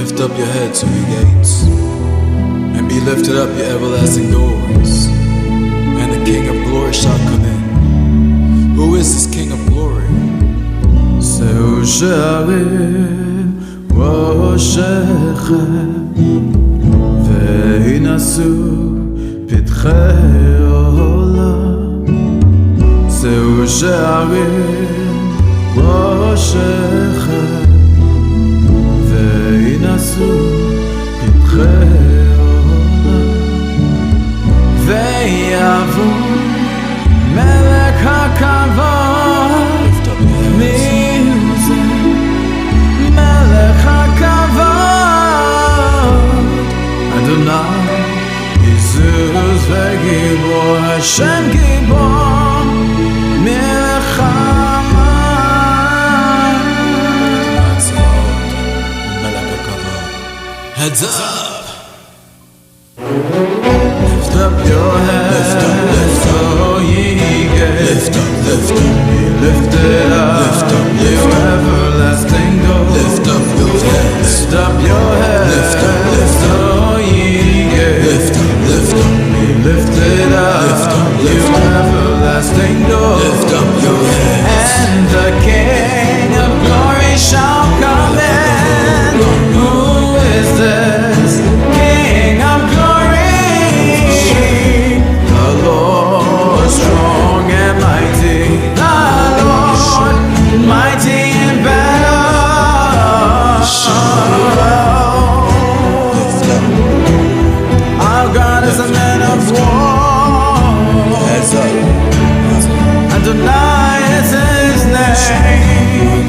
Lift up your heads, O ye gates, and be lifted up, your everlasting doors, and the King of glory shall come in. Who is this King of glory? זהו שערים ראשכם והינשאו פתחי עולם. זהו שערים ראשכם והינשאו פתחי עולם. ויבוא מלך הכבוד, מי הוא זה? מלך הכבוד, אדוני עזוז וגיבור, השם גיבור מלחמה. מלך הכבוד. Heads up! Lift up your head, lift up, O ye gates, lift up, be lifted up, lift up, you everlasting doors. lift up your heads, Lift up your head, lift up, O ye gates, lift up, be lifted up, you everlasting doors. lift up your heads. And the King of glory shall come in. Who is this King of glory? The Lord strong and mighty, the Lord mighty in battle. Our God is a man of war. Heads up. Adonai is his name.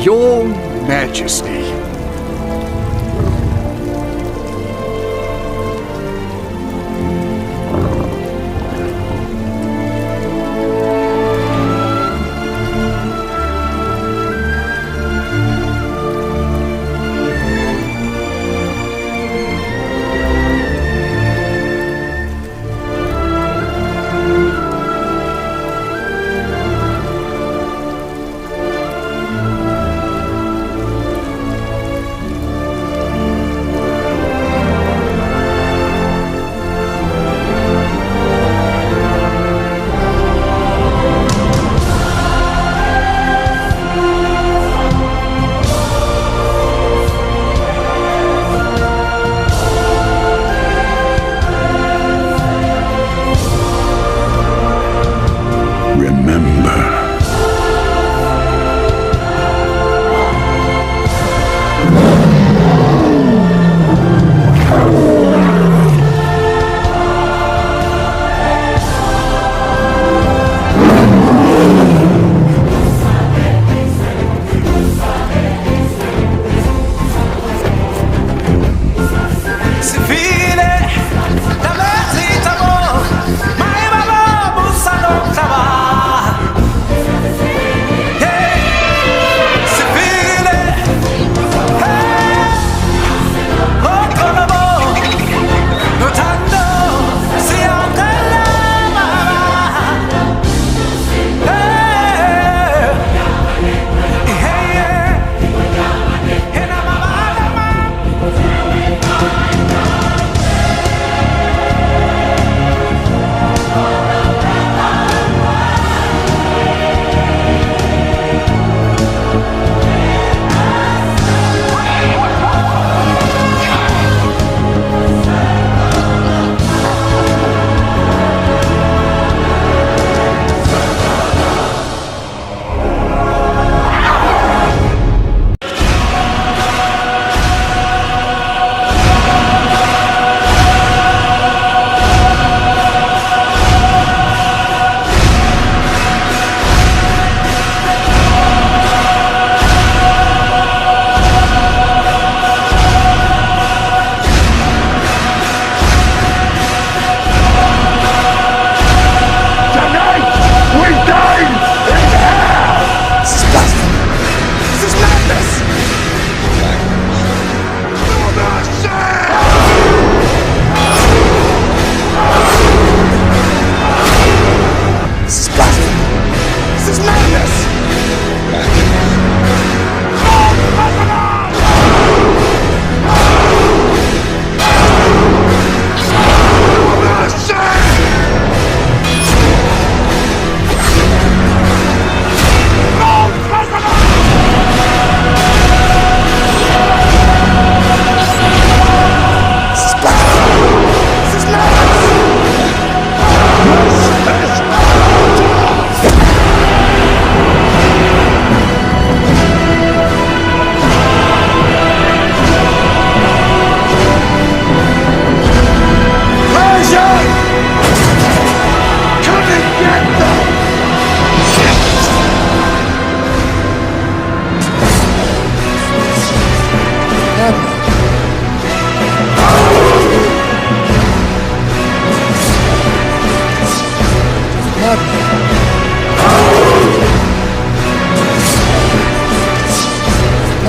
Your Majesty.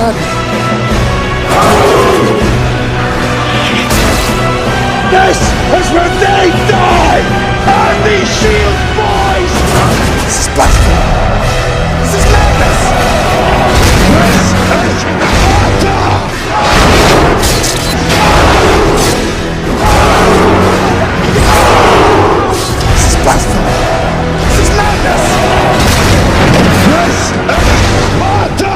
This is where they die! On these shield boys! This is blasphemy! This is madness! This is order! This is blasphemy! This is madness! This is order!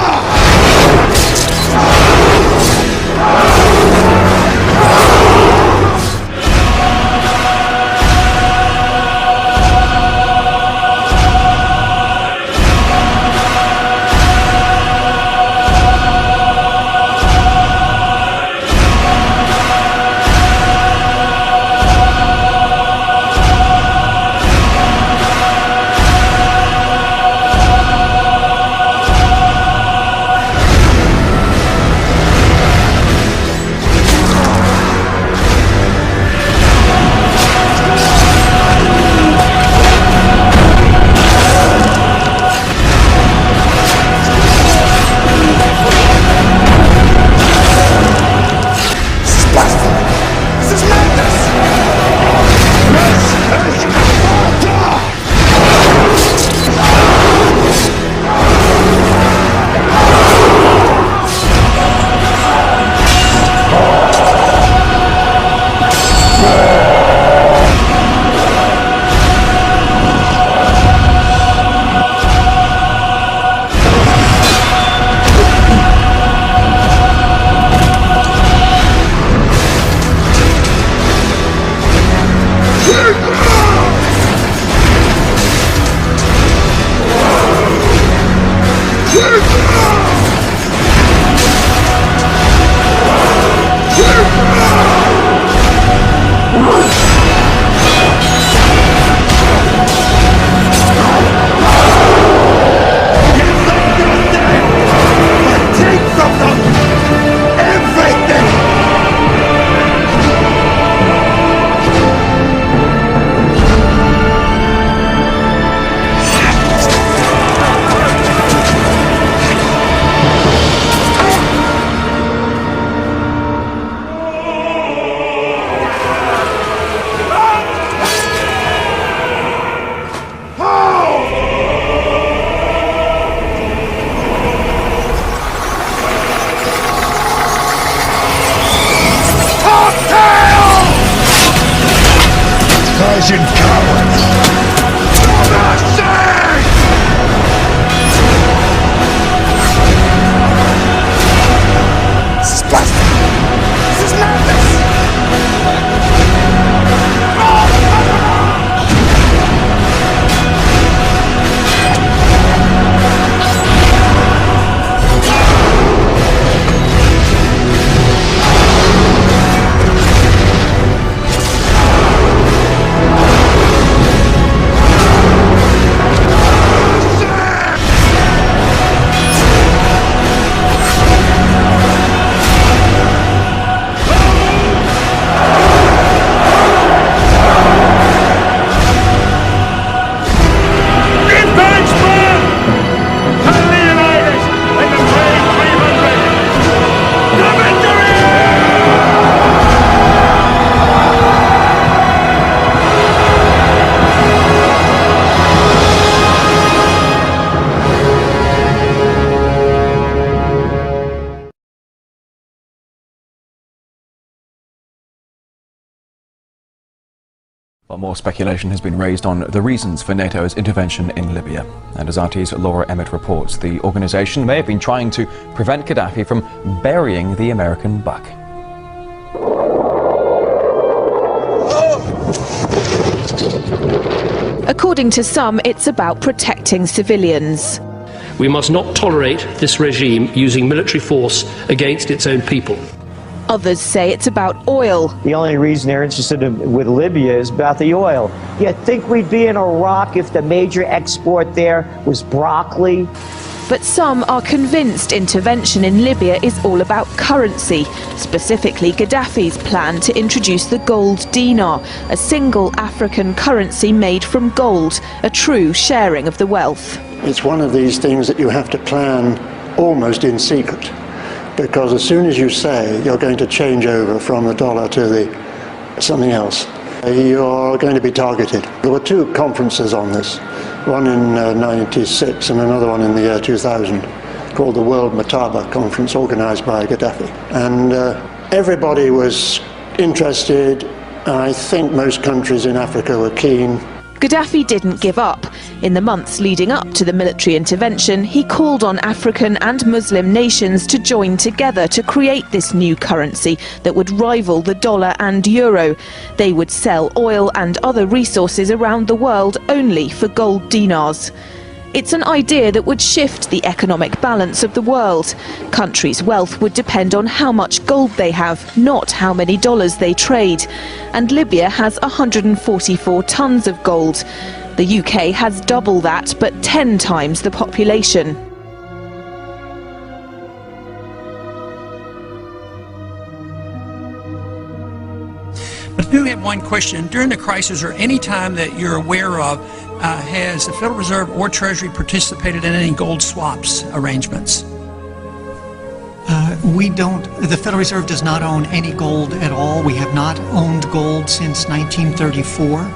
Persian cowards! No mercy! This is blasphemy! This is madness! Well, more speculation has been raised on the reasons for NATO's intervention in Libya. And as RT's Laura Emmett reports, the organisation may have been trying to prevent Gaddafi from burying the American buck. According to some, it's about protecting civilians. We must not tolerate this regime using military force against its own people. Others say it's about oil. The only reason they're interested with Libya is about the oil. You'd think we'd be in Iraq if the major export there was broccoli. But some are convinced intervention in Libya is all about currency, specifically Gaddafi's plan to introduce the gold dinar, a single African currency made from gold, a true sharing of the wealth. It's one of these things that you have to plan almost in secret. because as soon as you say you're going to change over from the dollar to something else, you're going to be targeted. There were two conferences on this, one in 96 and another one in the year 2000, called the World Mataba Conference, organized by Gaddafi. And everybody was interested. I think most countries in Africa were keen. Gaddafi didn't give up. In the months leading up to the military intervention, he called on African and Muslim nations to join together to create this new currency that would rival the dollar and euro. They would sell oil and other resources around the world only for gold dinars. It's an idea that would shift the economic balance of the world. Countries' wealth would depend on how much gold they have, not how many dollars they trade. And Libya has 144 tons of gold. The UK has double that, but 10 times the population. But I do have one question. During the crisis, or any time that you're aware of, has the Federal Reserve or Treasury participated in any gold swaps arrangements? The Federal Reserve does not own any gold at all. We have not owned gold since 1934.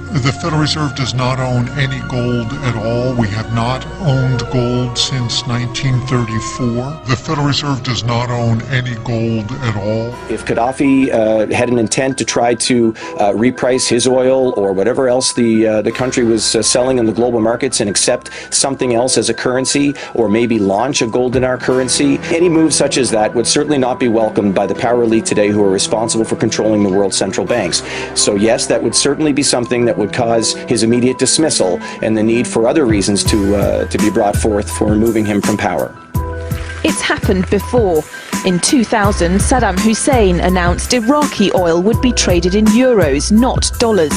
The Federal Reserve does not own any gold at all. We have not owned gold since 1934. The Federal Reserve does not own any gold at all. If Gaddafi had an intent to try to reprice his oil or whatever else the country was selling in the global markets and accept something else as a currency, or maybe launch a gold dinar currency, any move such as that would certainly not be welcomed by the power elite today who are responsible for controlling the world's central banks. So yes, that would certainly be something that would cause his immediate dismissal and the need for other reasons to be brought forth for removing him from power. It's happened before. In 2000, Saddam Hussein announced Iraqi oil would be traded in euros, not dollars.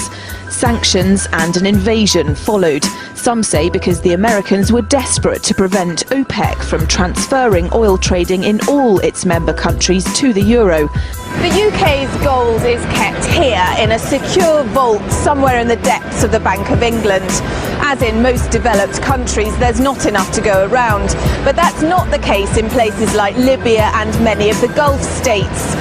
Sanctions and an invasion followed. Some say because the Americans were desperate to prevent OPEC from transferring oil trading in all its member countries to the euro. The UK's gold is kept here in a secure vault somewhere in the depths of the Bank of England. As in most developed countries, there's not enough to go around. But that's not the case in places like Libya and many of the Gulf states.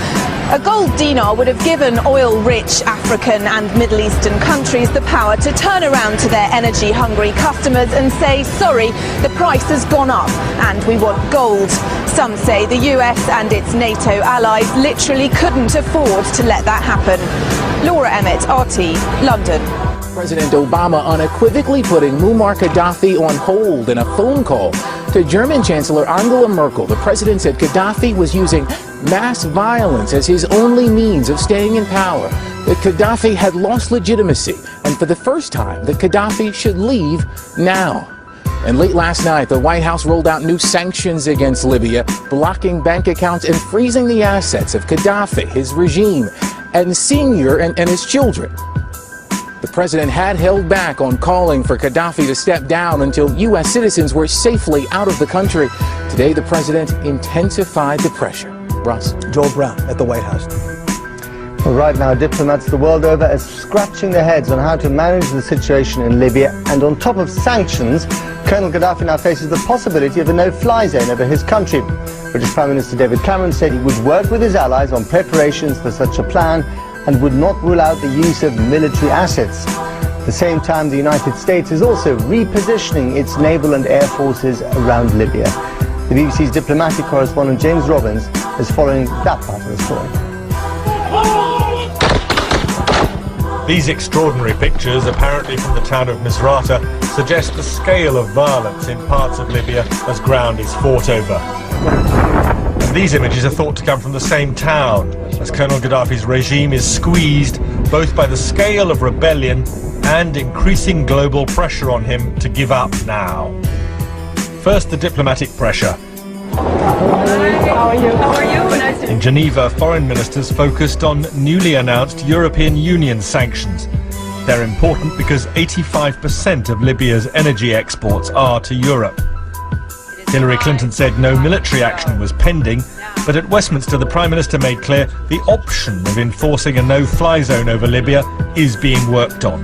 A gold dinar would have given oil-rich African and Middle Eastern countries the power to turn around to their energy-hungry customers and say, sorry, the price has gone up and we want gold. Some say the US and its NATO allies literally couldn't afford to let that happen. Laura Emmett, RT, London. President Obama unequivocally putting Muammar Gaddafi on hold in a phone call to German Chancellor Angela Merkel. The president said Gaddafi was using mass violence as his only means of staying in power, that Gaddafi had lost legitimacy, and for the first time, that Gaddafi should leave now. And late last night, the White House rolled out new sanctions against Libya, blocking bank accounts and freezing the assets of Gaddafi, his regime, and Senior and his children. The president had held back on calling for Gaddafi to step down until U.S. citizens were safely out of the country. Today, the president intensified the pressure. Ross. Joel Brown at the White House. Well, right now, diplomats the world over are scratching their heads on how to manage the situation in Libya. And on top of sanctions, Colonel Gaddafi now faces the possibility of a no-fly zone over his country. British Prime Minister David Cameron said he would work with his allies on preparations for such a plan and would not rule out the use of military assets. At the same time, the United States is also repositioning its naval and air forces around Libya. The BBC's diplomatic correspondent James Robbins is following that part of the story. These extraordinary pictures, apparently from the town of Misrata, suggest the scale of violence in parts of Libya as ground is fought over. And these images are thought to come from the same town, as Colonel Gaddafi's regime is squeezed both by the scale of rebellion and increasing global pressure on him to give up now. First, the diplomatic pressure. How are you? Nice to In Geneva, foreign ministers focused on newly announced European Union sanctions. They're important because 85% of Libya's energy exports are to Europe. Hillary Clinton said no military action was pending, but at Westminster the Prime Minister made clear the option of enforcing a no-fly zone over Libya is being worked on.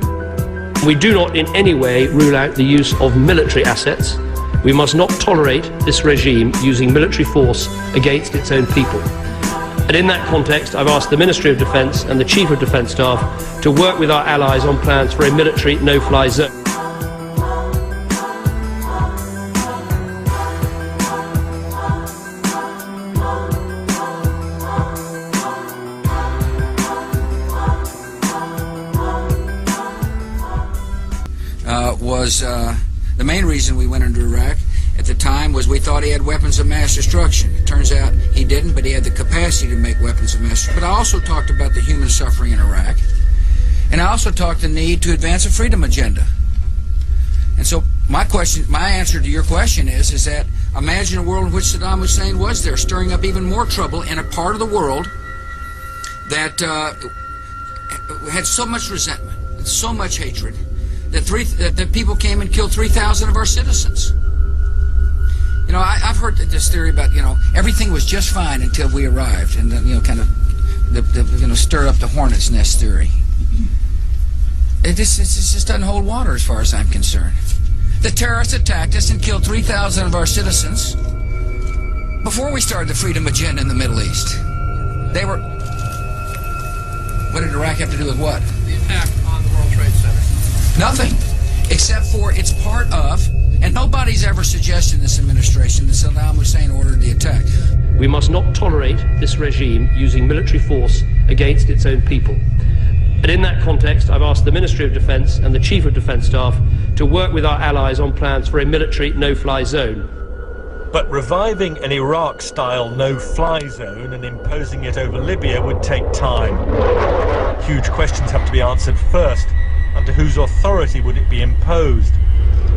We do not in any way rule out the use of military assets, We must not tolerate this regime using military force against its own people. And in that context, I've asked the Ministry of Defence and the Chief of Defence Staff to work with our allies on plans for a military no-fly zone. The main reason we went into Iraq at the time was we thought he had weapons of mass destruction. It turns out he didn't, but he had the capacity to make weapons of mass destruction. But I also talked about the human suffering in Iraq, and I also talked the need to advance a freedom agenda. And so my answer to your question is that imagine a world in which Saddam Hussein was there, stirring up even more trouble in a part of the world that had so much resentment, and so much hatred, that people came and killed 3,000 of our citizens. You know, I've heard this theory about, everything was just fine until we arrived, and then, kind of stir up the hornet's nest theory. It just doesn't hold water as far as I'm concerned. The terrorists attacked us and killed 3,000 of our citizens before we started the freedom agenda in the Middle East. What did Iraq have to do with what? The attack on the World Trade Center. Nothing, except for it's part of, and nobody's ever suggested in this administration that Saddam Hussein ordered the attack. We must not tolerate this regime using military force against its own people. And in that context, I've asked the Ministry of Defence and the Chief of Defence Staff to work with our allies on plans for a military no-fly zone. But reviving an Iraq-style no-fly zone and imposing it over Libya would take time. Huge questions have to be answered first. Under whose authority would it be imposed?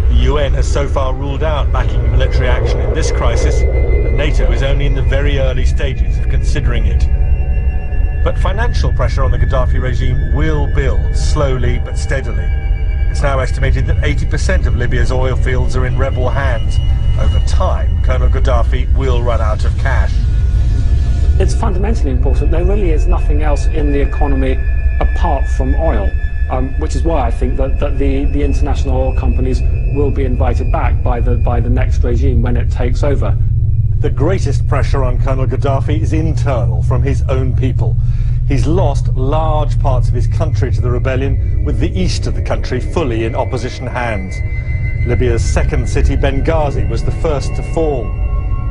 The UN has so far ruled out backing military action in this crisis, and NATO is only in the very early stages of considering it. But financial pressure on the Gaddafi regime will build, slowly but steadily. It's now estimated that 80% of Libya's oil fields are in rebel hands. Over time, Colonel Gaddafi will run out of cash. It's fundamentally important. There really is nothing else in the economy apart from oil. Which is why I think that the international oil companies will be invited back by the next regime when it takes over. The greatest pressure on Colonel Gaddafi is internal, from his own people. He's lost large parts of his country to the rebellion, with the east of the country fully in opposition hands. Libya's second city, Benghazi, was the first to fall.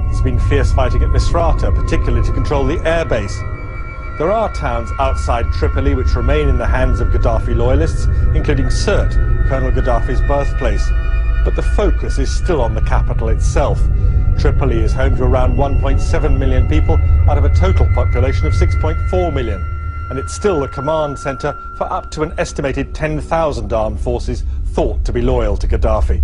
There's been fierce fighting at Misrata, particularly to control the airbase. There are towns outside Tripoli which remain in the hands of Gaddafi loyalists, including Sirte, Colonel Gaddafi's birthplace. But the focus is still on the capital itself. Tripoli is home to around 1.7 million people out of a total population of 6.4 million. And it's still the command centre for up to an estimated 10,000 armed forces thought to be loyal to Gaddafi.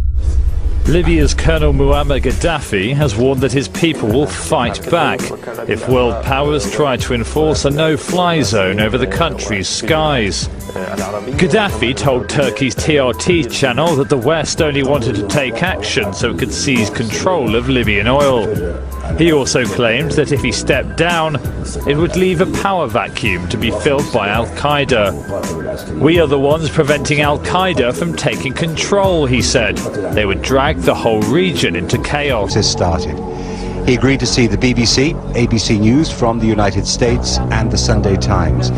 Libya's Colonel Muammar Gaddafi has warned that his people will fight back if world powers try to enforce a no-fly zone over the country's skies. Gaddafi told Turkey's TRT channel that the West only wanted to take action so it could seize control of Libyan oil. He also claimed that if he stepped down, it would leave a power vacuum to be filled by Al-Qaeda. We are the ones preventing Al-Qaeda from taking control, he said. They would drag the whole region into chaos. Started. He agreed to see the BBC, ABC News from the United States and the Sunday Times.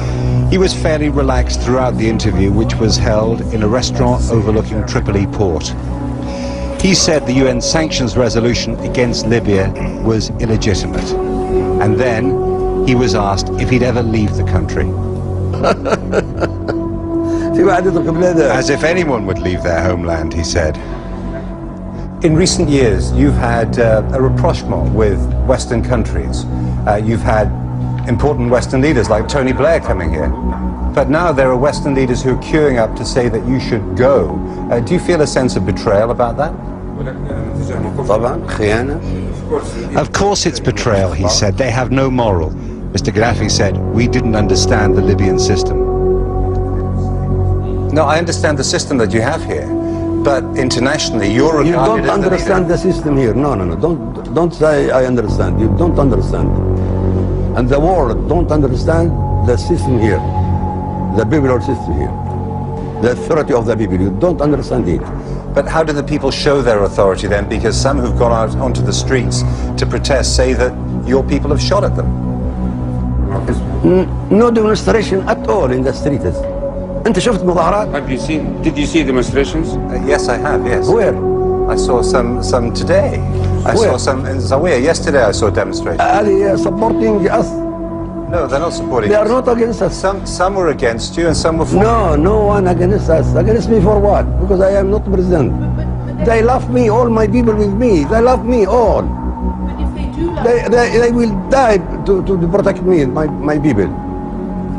He was fairly relaxed throughout the interview, which was held in a restaurant overlooking Tripoli port. He said the UN sanctions resolution against Libya was illegitimate. And then he was asked if he'd ever leave the country. As if anyone would leave their homeland, he said. In recent years, you've had a rapprochement with Western countries. You've had important Western leaders like Tony Blair coming here. But now there are Western leaders who are queuing up to say that you should go. Do you feel a sense of betrayal about that? Of course it's betrayal, he said. They have no moral. Mr. Gaddafi said, we didn't understand the Libyan system. No, I understand the system that you have here. But internationally, you're regarded as the leader. You don't understand the system here. No. Don't say I understand. You don't understand. And the world don't understand the system here. The popular system here. The authority of the people. You don't understand it. But how do the people show their authority then? Because some who've gone out onto the streets to protest say that your people have shot at them. No demonstration at all in the streets. أنت شفت مظاهرات? Did you see demonstrations? Yes, I have, yes. Where? I saw some today. I saw some in Zawiya. Yesterday I saw demonstrations. هذه supporting us. No, they're not supporting They us. are not against us. Some were against you and some were for No, no one against us. Against me for what? Because I am not president. They love me, all my people with me. They love me all. But if they do love They will die to protect me, my people.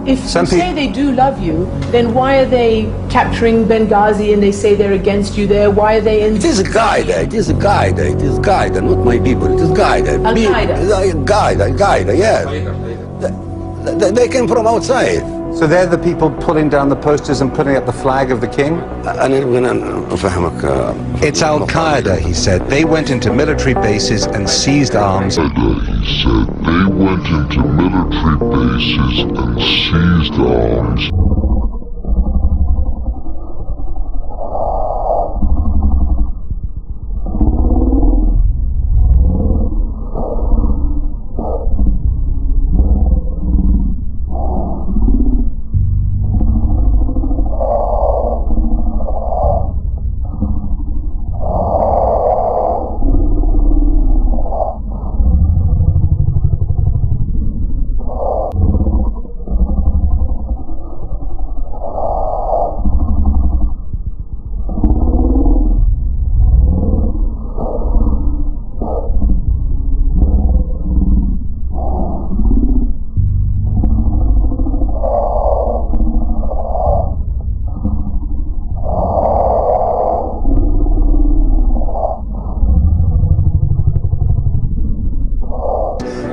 If you say they do love you, then why are they capturing Benghazi and they say they're against you there? Why are they in... It is Qaeda, it is Qaeda, it is Qaeda, not my people. It is Qaeda. Al-Qaeda? Qaeda, yes. They came from outside. So they're the people pulling down the posters and putting up the flag of the king? It's Al-Qaeda, he said. They went into military bases and seized arms. He said they went into military bases and seized arms.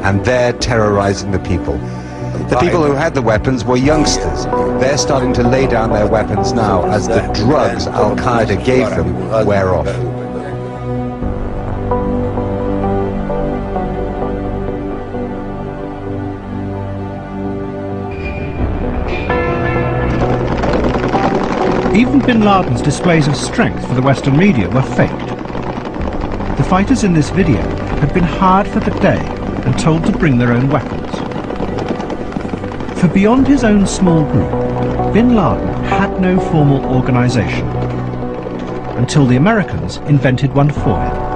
And they're terrorizing the people. The people who had the weapons were youngsters. They're starting to lay down their weapons now as the drugs Al-Qaeda gave them wear off. Even bin Laden's displays of strength for the Western media were faked. The fighters in this video had been hired for the day and told to bring their own weapons. For beyond his own small group, bin Laden had no formal organization, until the Americans invented one for him.